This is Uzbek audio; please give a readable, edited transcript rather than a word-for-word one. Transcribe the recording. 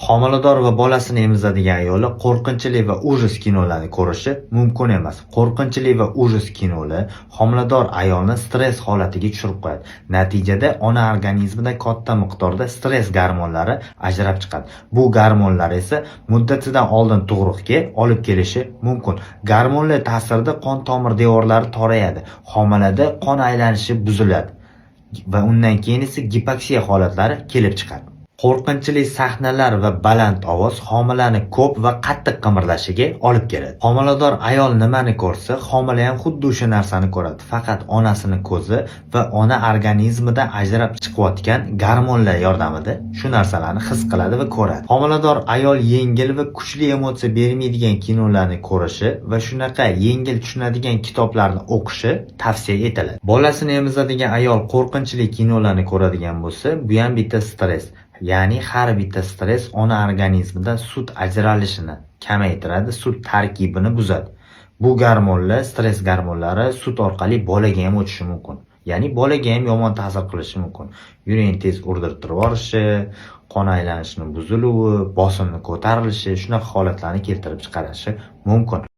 Homilador va bolasini emizadigan ayollar qo'rqinchli va ujus kinolarni ko'rishi mumkin emas. Qo'rqinchli va ujus kinolar homilador ayolni stress holatiga tushirib qo'yadi. Natijada ona organizmida katta miqdorda stress gormonlari ajrab chiqadi. Bu gormonlar esa muddatidan oldin tug'ruqga olib kelishi mumkin. Gormonlar ta'sirida qon tomir devorlari torayadi. Homilada qon aylanishi buziladi va undan keyin esa gipoksiya holatlari kelib chiqadi. Qo'rqinchli sahnalar va baland ovoz homilani ko'p va qattiq qimirlashiga olib keladi. Homilador ayol nimani ko'rsa, homila ham xuddi o'sha narsani ko'radi. Faqat onasini ko'zi va ona organizmida ajrab chiqayotgan gormonlar yordamida shu narsalarni his qiladi va ko'radi. Homilador ayol yengil va kuchli emotsiya bermaydigan kinolarni ko'rishi va shunaqa yengil tushunadigan kitoblarni o'qishi tavsiya etiladi. Bolasini emizadigan ayol qo'rqinchli kinolarni ko'radigan bo'lsa, bu ham bitta stress. Ya'ni har bitta stress ona organizmida sut ajralishini kamaytiradi, sut tarkibini buzadi. Bu gormonlar, stress gormonlari sut orqali bolaga ham o'tishi mumkin. Ya'ni bolaga ham yomon ta'sir qilishi mumkin. Yurakni tez urdirib yuborishi, qon aylanishini buziluvi, bosimni ko'tarilishi, shunaqa holatlarni keltirib chiqarishi mumkin.